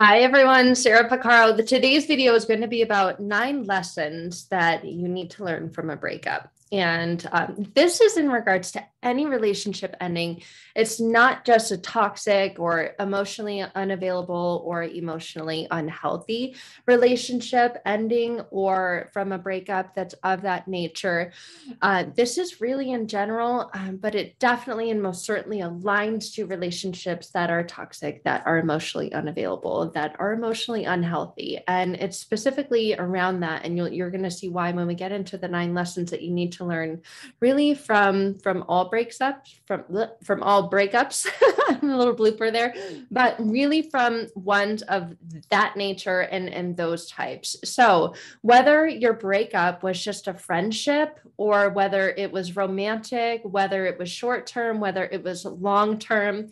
Hi everyone, Sarah Picaro. Today's video is going to be about 9 lessons that you need to learn from a breakup. And this is in regards to any relationship ending. It's not just a toxic or emotionally unavailable or emotionally unhealthy relationship ending or from a breakup that's of that nature. This is really in general, but it definitely and most certainly aligns to relationships that are toxic, that are emotionally unavailable, that are emotionally unhealthy. And it's specifically around that. And you're going to see why when we get into the 9 lessons that you need to learn really from all from all breakups. A little blooper there, but really from ones of that nature and those types. So whether your breakup was just a friendship or whether it was romantic, whether it was short term, whether it was long term,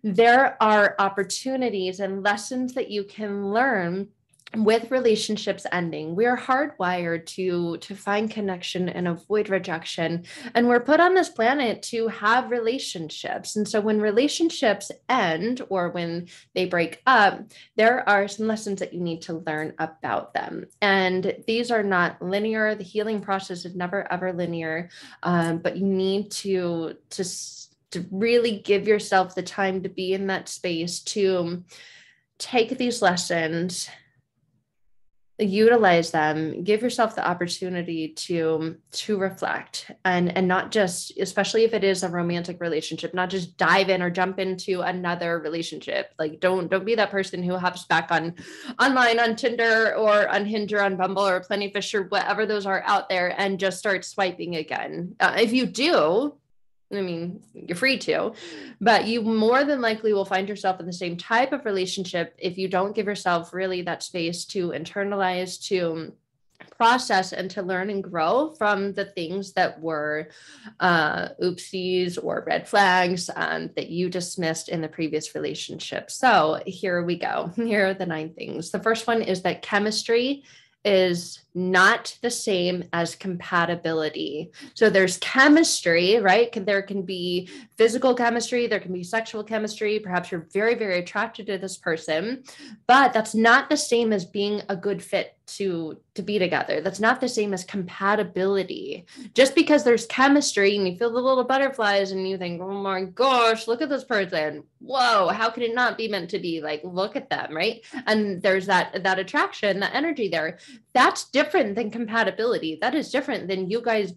there are opportunities and lessons that you can learn with relationships ending. We are hardwired to find connection and avoid rejection, and we're put on this planet to have relationships. And so when relationships end or when they break up, there are some lessons that you need to learn about them, and these are not linear. The healing process is never ever linear, but you need to really give yourself the time to be in that space to take these lessons, utilize them, give yourself the opportunity to reflect, and not just, especially if it is a romantic relationship, not just dive in or jump into another relationship. Like don't be that person who hops back online on Tinder or on Hinge or on Bumble or Plenty Fish or whatever those are out there and just start swiping again. If you do, I mean, you're free to, but you more than likely will find yourself in the same type of relationship if you don't give yourself really that space to internalize, to process, and to learn and grow from the things that were oopsies or red flags that you dismissed in the previous relationship. So here we go. Here are the 9 things. The first one is that chemistry is not the same as compatibility. So there's chemistry, right? There can be physical chemistry, there can be sexual chemistry. Perhaps you're very, very attracted to this person, but that's not the same as being a good fit to be together. That's not the same as compatibility. Just because there's chemistry and you feel the little butterflies and you think, oh my gosh, look at this person. Whoa, how could it not be meant to be? Like, look at them, right? And there's that attraction, that energy there. That's different than compatibility. That is different than you guys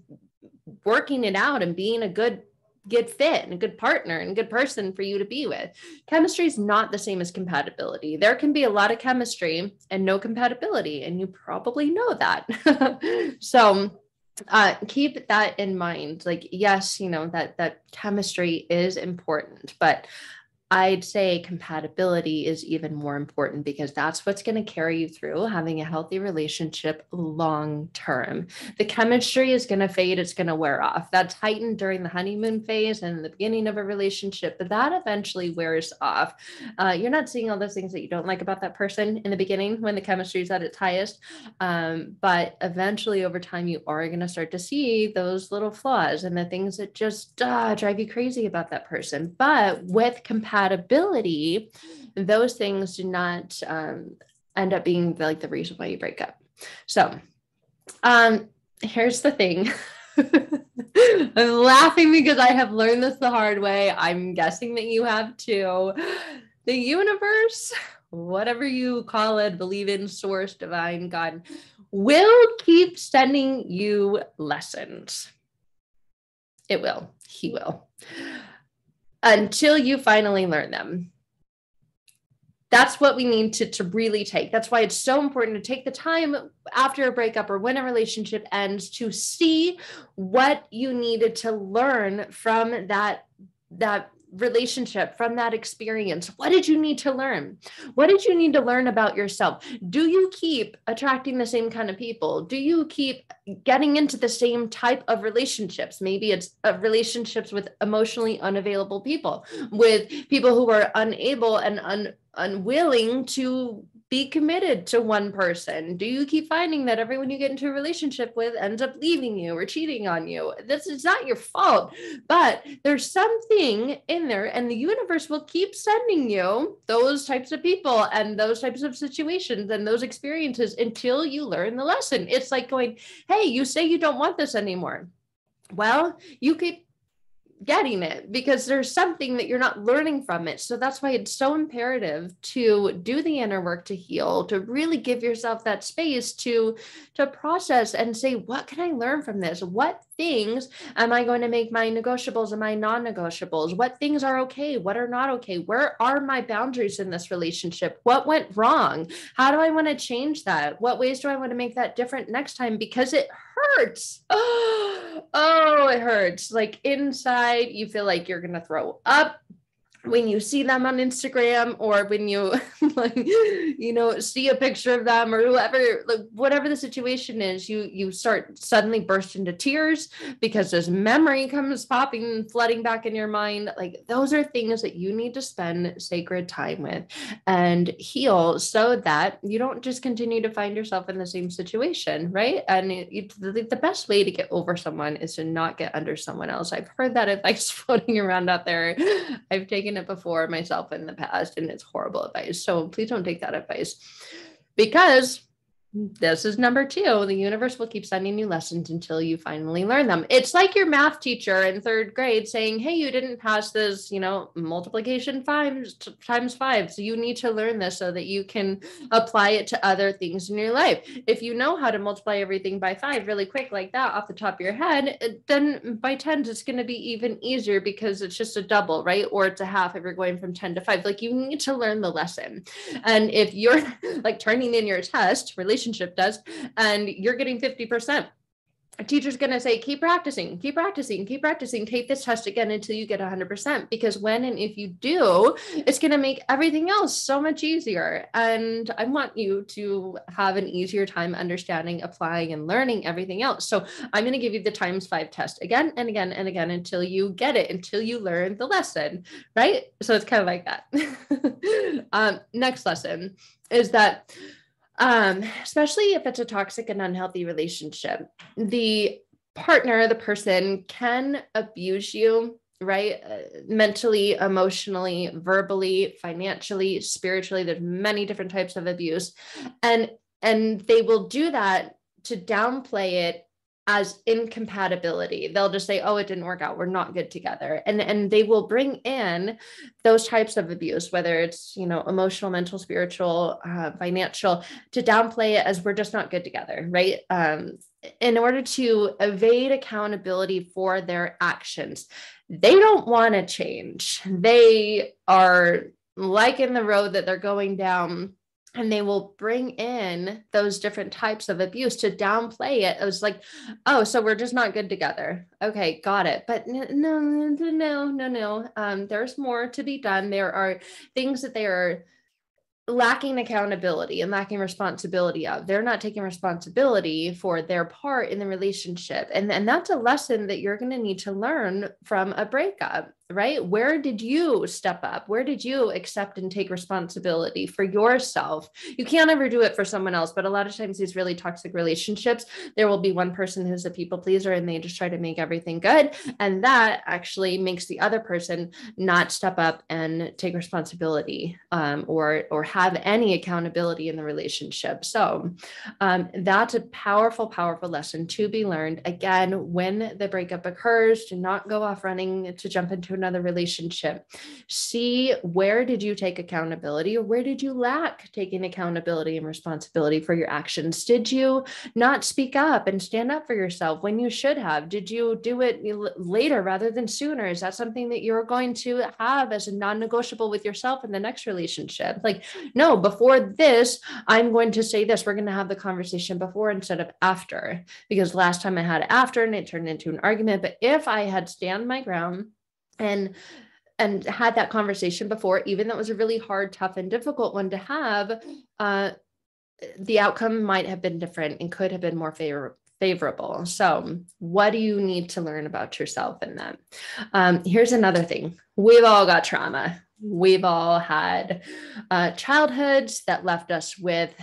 working it out and being a good fit and a good partner and a good person for you to be with. Chemistry is not the same as compatibility. There can be a lot of chemistry and no compatibility, and you probably know that. So keep that in mind. Like, yes, that chemistry is important, but I'd say compatibility is even more important because that's what's going to carry you through having a healthy relationship long term. The chemistry is going to fade. It's going to wear off. That's heightened during the honeymoon phase and the beginning of a relationship, but that eventually wears off. You're not seeing all those things that you don't like about that person in the beginning when the chemistry is at its highest. But eventually over time, you are going to start to see those little flaws and the things that just drive you crazy about that person. But with compatibility, those things do not end up being like the reason why you break up. So here's the thing. I'm laughing because I have learned this the hard way. I'm guessing that you have too. The universe, whatever you call it, believe in, source, divine, God, will keep sending you lessons. It will. He will. Until you finally learn them. That's what we need to really take. That's why it's so important to take the time after a breakup or when a relationship ends to see what you needed to learn from that relationship, from that experience. What did you need to learn? What did you need to learn about yourself? Do you keep attracting the same kind of people? Do you keep getting into the same type of relationships? Maybe it's relationships with emotionally unavailable people, with people who are unable and unwilling to be committed to one person? Do you keep finding that everyone you get into a relationship with ends up leaving you or cheating on you? This is not your fault, but there's something in there, and the universe will keep sending you those types of people and those types of situations and those experiences until you learn the lesson. It's like going, hey, you say you don't want this anymore. Well, you keep getting it because there's something that you're not learning from it. So that's why it's so imperative to do the inner work, to heal, to really give yourself that space to process and say, what can I learn from this? What things am I going to make my negotiables and my non-negotiables? What things are okay? What are not okay? Where are my boundaries in this relationship? What went wrong? How do I want to change that? What ways do I want to make that different next time? Because it hurts. Oh, it hurts. Like inside, you feel like you're going to throw up when you see them on Instagram, or when you like, see a picture of them or whoever, like whatever the situation is, you start suddenly burst into tears because this memory comes popping, flooding back in your mind. Like those are things that you need to spend sacred time with and heal so that you don't just continue to find yourself in the same situation, right? And the best way to get over someone is to not get under someone else. I've heard that advice floating around out there. I've taken it before myself in the past, and it's horrible advice. So please don't take that advice, because this is number 2. The universe will keep sending you lessons until you finally learn them. It's like your math teacher in 3rd grade saying, hey, you didn't pass this, multiplication times 5. So you need to learn this so that you can apply it to other things in your life. If you know how to multiply everything by 5 really quick like that off the top of your head, then by 10, it's going to be even easier because it's just a double, right? Or it's a half if you're going from 10 to 5. Like you need to learn the lesson. And if you're like turning in your test, relationship does, and you're getting 50%, a teacher's going to say, keep practicing, keep practicing, keep practicing, take this test again until you get 100%, because when and if you do, it's going to make everything else so much easier. And I want you to have an easier time understanding, applying, and learning everything else. So I'm going to give you the times 5 test again and again and again until you get it, until you learn the lesson, right? So it's kind of like that. Next lesson is that especially if it's a toxic and unhealthy relationship, the partner, the person can abuse you, right? Mentally, emotionally, verbally, financially, spiritually. There's many different types of abuse. And they will do that to downplay it as incompatibility. They'll just say, oh, it didn't work out, we're not good together. And they will bring in those types of abuse, whether it's, emotional, mental, spiritual, financial, to downplay it as we're just not good together, right? In order to evade accountability for their actions. They don't want to change. They are liking the road that they're going down, and they will bring in those different types of abuse to downplay it. It was like, oh, so we're just not good together. Okay, got it. But no. There's more to be done. There are things that they are lacking accountability and lacking responsibility of. They're not taking responsibility for their part in the relationship. And that's a lesson that you're going to need to learn from a breakup, right? Where did you step up? Where did you accept and take responsibility for yourself? You can't ever do it for someone else, but a lot of times these really toxic relationships, there will be one person who's a people pleaser and they just try to make everything good. And that actually makes the other person not step up and take responsibility, or have any accountability in the relationship. So that's a powerful, powerful lesson to be learned. Again, when the breakup occurs, do not go off running to jump into another relationship. See, where did you take accountability, or where did you lack taking accountability and responsibility for your actions? Did you not speak up and stand up for yourself when you should have? Did you do it later rather than sooner? Is that something that you're going to have as a non-negotiable with yourself in the next relationship? Like, no, before this, I'm going to say this. We're going to have the conversation before instead of after, because last time I had it after and it turned into an argument. But if I had stand my ground and had that conversation before, even though it was a really hard, tough, and difficult one to have, the outcome might have been different and could have been more favorable. So what do you need to learn about yourself in that? Here's another thing. We've all got trauma. We've all had childhoods that left us with,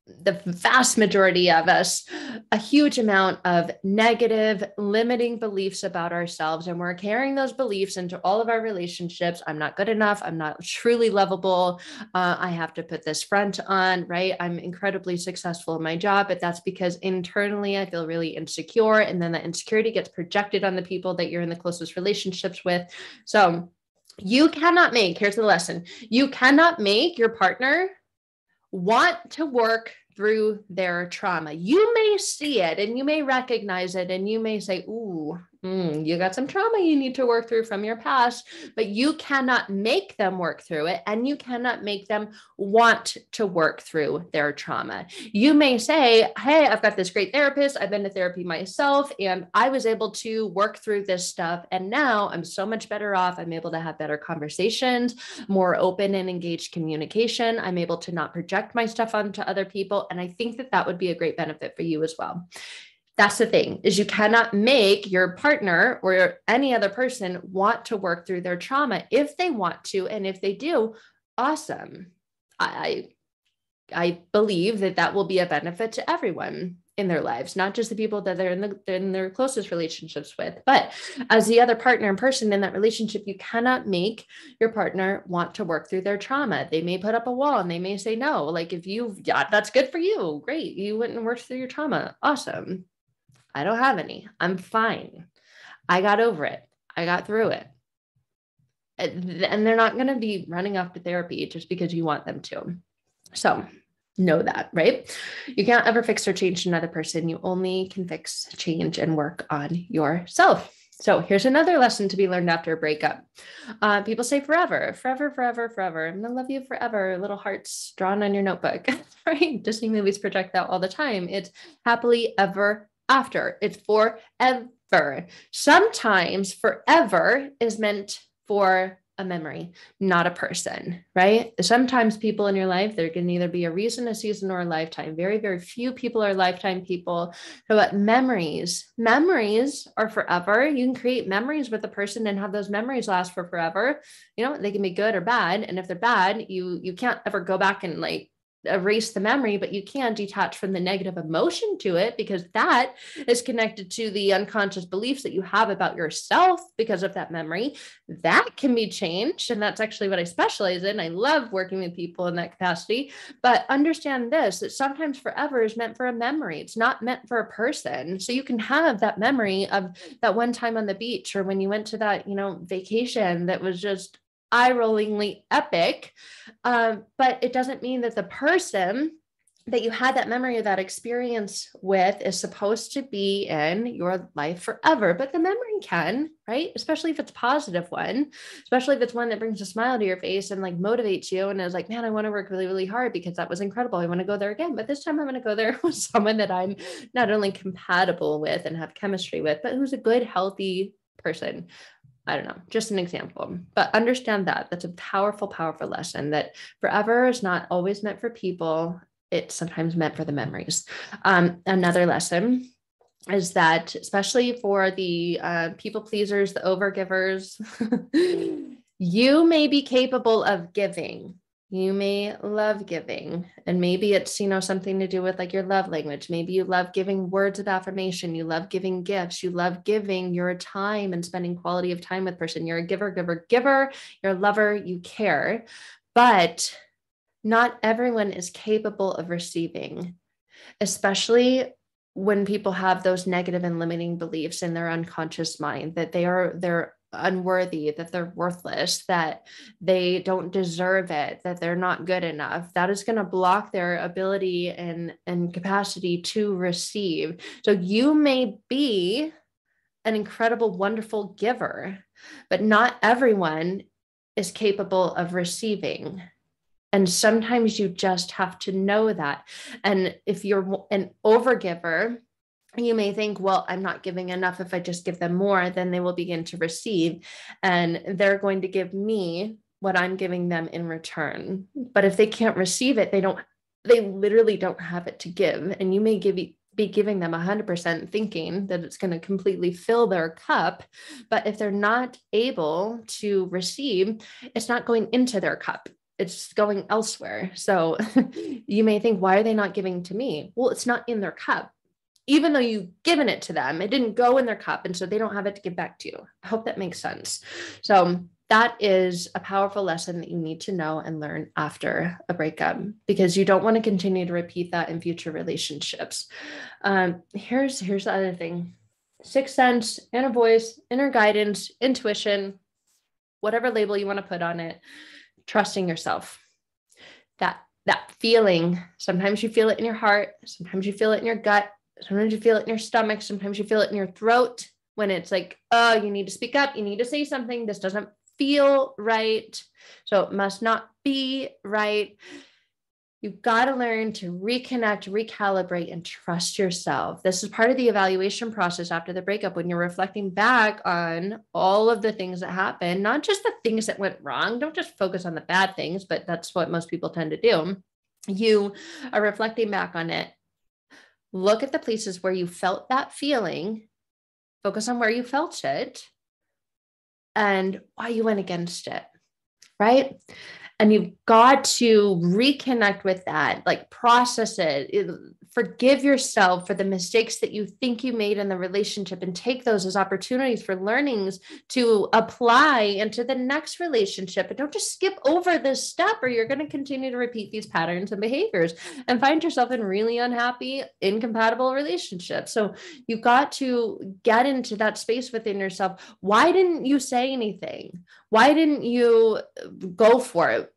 the vast majority of us, a huge amount of negative, limiting beliefs about ourselves. And we're carrying those beliefs into all of our relationships. I'm not good enough. I'm not truly lovable. I have to put this front on, right? I'm incredibly successful in my job, but that's because internally I feel really insecure. And then that insecurity gets projected on the people that you're in the closest relationships with. So you cannot make, here's the lesson, you cannot make your partner want to work through their trauma. You may see it and you may recognize it and you may say, ooh, you got some trauma you need to work through from your past, but you cannot make them work through it, and you cannot make them want to work through their trauma. You may say, hey, I've got this great therapist. I've been to therapy myself and I was able to work through this stuff. And now I'm so much better off. I'm able to have better conversations, more open and engaged communication. I'm able to not project my stuff onto other people. And I think that that would be a great benefit for you as well. That's the thing, is you cannot make your partner or any other person want to work through their trauma. If they want to, and if they do, awesome. I believe that that will be a benefit to everyone in their lives, not just the people that they're in their closest relationships with, but as the other partner and person in that relationship, you cannot make your partner want to work through their trauma. They may put up a wall and they may say no. Like, if you, yeah, that's good for you. Great. You went and worked through your trauma. Awesome. I don't have any. I'm fine. I got over it. I got through it. And they're not going to be running off to therapy just because you want them to. So know that, right? You can't ever fix or change another person. You only can fix, change, and work on yourself. So here's another lesson to be learned after a breakup. People say forever, forever, forever, forever. I'm going to love you forever. Little hearts drawn on your notebook, right? Disney movies project that all the time. It's happily ever after. It's forever. Sometimes forever is meant for a memory, not a person, right? Sometimes people in your life, there can either be a reason, a season, or a lifetime. Very, very few people are lifetime people. So what memories are forever. You can create memories with a person and have those memories last for forever. You know, they can be good or bad. And if they're bad, you can't ever go back and like erase the memory, but you can detach from the negative emotion to it, because that is connected to the unconscious beliefs that you have about yourself because of that memory. That can be changed. And that's actually what I specialize in. I love working with people in that capacity. But understand this, that sometimes forever is meant for a memory. It's not meant for a person. So you can have that memory of that one time on the beach, or when you went to that, vacation that was just eye-rollingly epic. But it doesn't mean that the person that you had that memory of that experience with is supposed to be in your life forever. But the memory can, right? Especially if it's a positive one, especially if it's one that brings a smile to your face and like motivates you and is like, man, I want to work really, really hard because that was incredible. I want to go there again. But this time I'm going to go there with someone that I'm not only compatible with and have chemistry with, but who's a good, healthy person. I don't know, just an example, but understand that that's a powerful, powerful lesson, that forever is not always meant for people. It's sometimes meant for the memories. Another lesson is that, especially for the people pleasers, the overgivers, you may be capable of giving. You may love giving, and maybe it's, something to do with like your love language. Maybe you love giving words of affirmation. You love giving gifts. You love giving your time and spending quality of time with person. You're a giver, giver, giver. You're a lover. You care, but not everyone is capable of receiving, especially when people have those negative and limiting beliefs in their unconscious mind that they're unworthy, that they're worthless, that they don't deserve it, that they're not good enough. That is going to block their ability and capacity to receive. So you may be an incredible, wonderful giver, but not everyone is capable of receiving. And sometimes you just have to know that. And if you're an overgiver, you may think, well, I'm not giving enough. If I just give them more, then they will begin to receive, and they're going to give me what I'm giving them in return. But if they can't receive it, they literally don't have it to give. And you may give be giving them 100% thinking that it's going to completely fill their cup. But if they're not able to receive, it's not going into their cup. It's going elsewhere. So you may think, why are they not giving to me? Well, it's not in their cup. Even though you've given it to them, it didn't go in their cup. And so they don't have it to give back to you. I hope that makes sense. So that is a powerful lesson that you need to know and learn after a breakup, because you don't want to continue to repeat that in future relationships. Here's the other thing: sixth sense, inner voice, inner guidance, intuition, whatever label you want to put on it, trusting yourself. That feeling, sometimes you feel it in your heart, sometimes you feel it in your gut, sometimes you feel it in your stomach, sometimes you feel it in your throat, when it's like, oh, you need to speak up, you need to say something, this doesn't feel right, so it must not be right. You've got to learn to reconnect, recalibrate, and trust yourself. This is part of the evaluation process after the breakup, when you're reflecting back on all of the things that happened, not just the things that went wrong. Don't just focus on the bad things, but that's what most people tend to do. You are reflecting back on it. Look at the places where you felt that feeling, focus on where you felt it, and why you went against it, right? And you've got to reconnect with that, like process it, forgive yourself for the mistakes that you think you made in the relationship, and take those as opportunities for learnings to apply into the next relationship. And don't just skip over this step, or you're going to continue to repeat these patterns and behaviors and find yourself in really unhappy, incompatible relationships. So you've got to get into that space within yourself. Why didn't you say anything? Why didn't you go for it?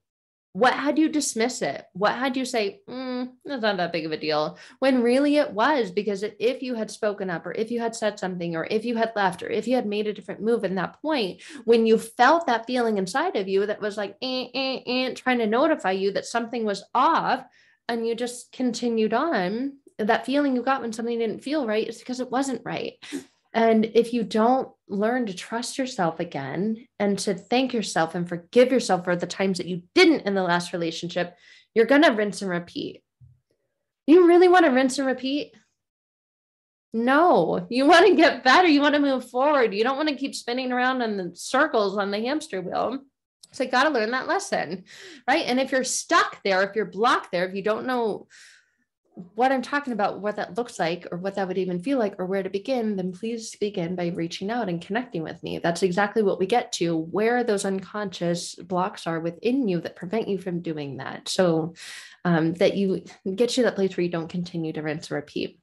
What had you dismiss it? What had you say, that's not that big of a deal, when really it was? Because if you had spoken up, or if you had said something, or if you had left, or if you had made a different move in that point, when you felt that feeling inside of you that was like, trying to notify you that something was off, and you just continued on, that feeling you got when something didn't feel right is because it wasn't right. And if you don't learn to trust yourself again, and to thank yourself and forgive yourself for the times that you didn't in the last relationship, you're going to rinse and repeat. You really want to rinse and repeat? No, you want to get better. You want to move forward. You don't want to keep spinning around in the circles on the hamster wheel. So you got to learn that lesson, right? And if you're stuck there, if you're blocked there, if you don't know what I'm talking about, what that looks like, or what that would even feel like, or where to begin, then please begin by reaching out and connecting with me. That's exactly what we get to, where those unconscious blocks are within you that prevent you from doing that. So that you get to that place where you don't continue to rinse and repeat.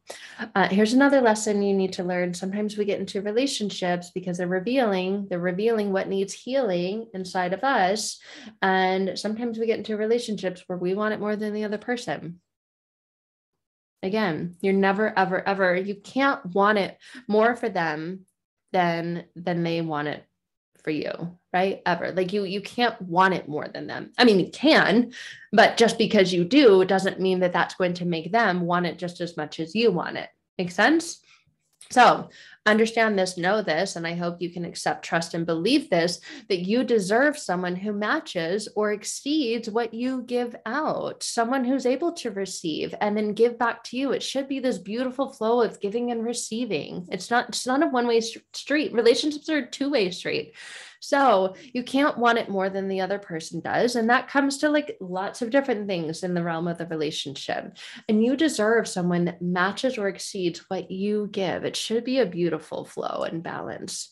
Here's another lesson you need to learn. Sometimes we get into relationships because they're revealing what needs healing inside of us. And sometimes we get into relationships where we want it more than the other person. Again, you're never, ever, ever, you can't want it more for them than they want it for you, right? Ever. Like you can't want it more than them. I mean, you can, but just because you do doesn't mean that that's going to make them want it just as much as you want it. Make sense? So understand this, know this, and I hope you can accept, trust, and believe this, that you deserve someone who matches or exceeds what you give out, someone who's able to receive and then give back to you. It should be this beautiful flow of giving and receiving. It's not a one-way street. Relationships are a two-way street. So you can't want it more than the other person does. And that comes to like lots of different things in the realm of the relationship. And you deserve someone that matches or exceeds what you give. It should be a beautiful flow and balance.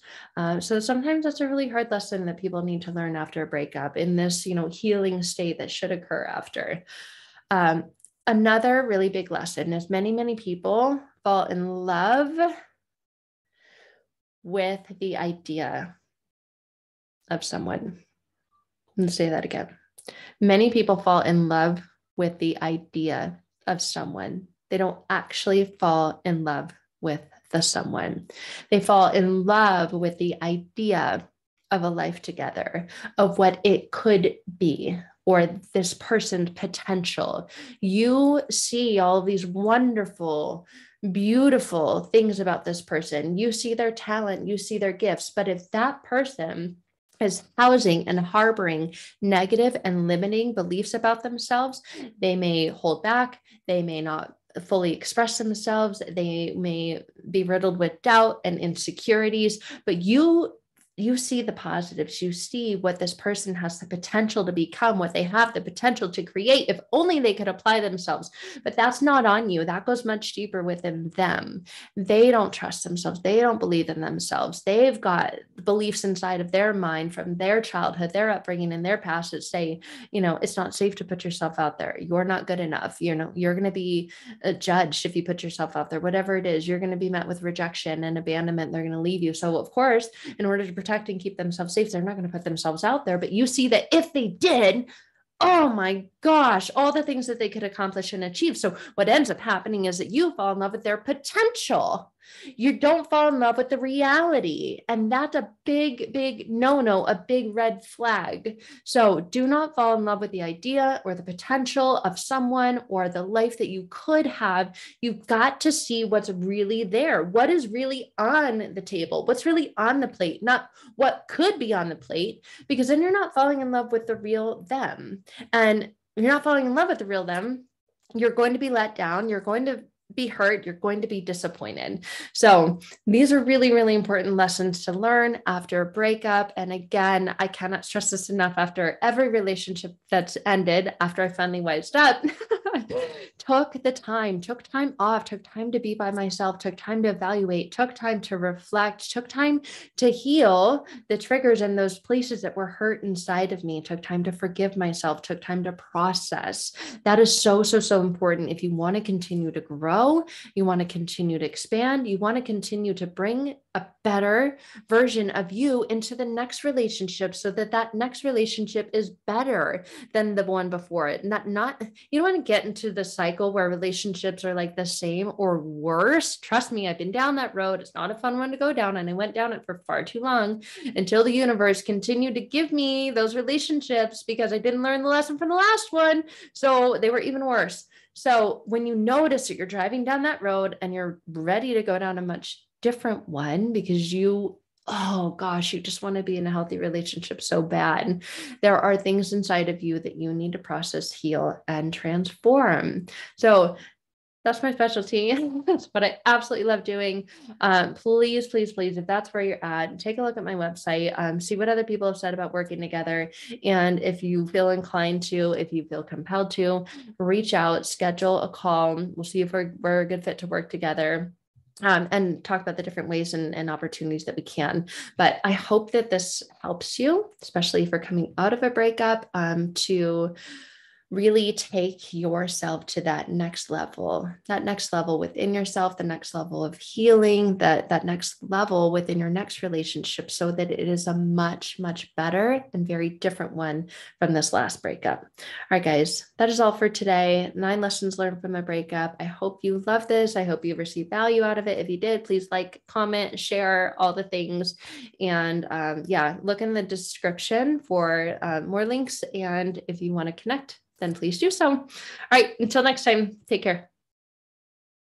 So sometimes that's a really hard lesson that people need to learn after a breakup, in this, healing state that should occur after. Another really big lesson is many people fall in love with the idea of someone. Let's say that again. Many people fall in love with the idea of someone. They don't actually fall in love with the someone. They fall in love with the idea of a life together, of what it could be, or this person's potential. You see all of these wonderful, beautiful things about this person. You see their talent, you see their gifts. But if that person is housing and harboring negative and limiting beliefs about themselves, they may hold back. They may not fully express themselves. They may be riddled with doubt and insecurities, but you see the positives. You see what this person has the potential to become, what they have the potential to create, if only they could apply themselves. But that's not on you. That goes much deeper within them. They don't trust themselves. They don't believe in themselves. They've got beliefs inside of their mind from their childhood, their upbringing, and their past that say, it's not safe to put yourself out there. You're not good enough. You're going to be judged if you put yourself out there. Whatever it is, you're going to be met with rejection and abandonment. They're going to leave you. So of course, in order to protect and keep themselves safe, they're not going to put themselves out there. But you see that if they did, oh my gosh, all the things that they could accomplish and achieve. So what ends up happening is that you fall in love with their potential. You don't fall in love with the reality. And that's a big, big no-no, a big red flag. So do not fall in love with the idea or the potential of someone or the life that you could have. You've got to see what's really there. What is really on the table? What's really on the plate? Not what could be on the plate, because then you're not falling in love with the real them. And you're not falling in love with the real them. You're going to be let down. You're going to be hurt. You're going to be disappointed. So these are really, really important lessons to learn after a breakup. And again, I cannot stress this enough. After every relationship that's ended, after I finally wised up, took time off, took time to be by myself, took time to evaluate, took time to reflect, took time to heal the triggers and those places that were hurt inside of me, took time to forgive myself, took time to process. That is so, so, so important. If you want to continue to grow, you want to continue to expand, you want to continue to bring a better version of you into the next relationship so that that next relationship is better than the one before it. Not you don't want to get into the cycle where relationships are like the same or worse. Trust me, I've been down that road. It's not a fun one to go down, and I went down it for far too long until the universe continued to give me those relationships because I didn't learn the lesson from the last one. So they were even worse. So when you notice that you're driving down that road and you're ready to go down a much different one because oh gosh, you just want to be in a healthy relationship so bad, there are things inside of you that you need to process, heal, and transform. So that's my specialty. That's what I absolutely love doing. Please, please, please, if that's where you're at, take a look at my website, see what other people have said about working together. And if you feel inclined to, if you feel compelled to, reach out, schedule a call. We'll see if we're a good fit to work together. And talk about the different ways and opportunities that we can. But I hope that this helps you, especially if you're coming out of a breakup, to really take yourself to that next level within yourself, the next level of healing, that next level within your next relationship, so that it is a much, much better and very different one from this last breakup. All right, guys, that is all for today. 9 lessons learned from a breakup. I hope you love this. I hope you received value out of it. If you did, please like, comment, share, all the things. And look in the description for more links. And if you want to connect, then please do so. All right, until next time, take care.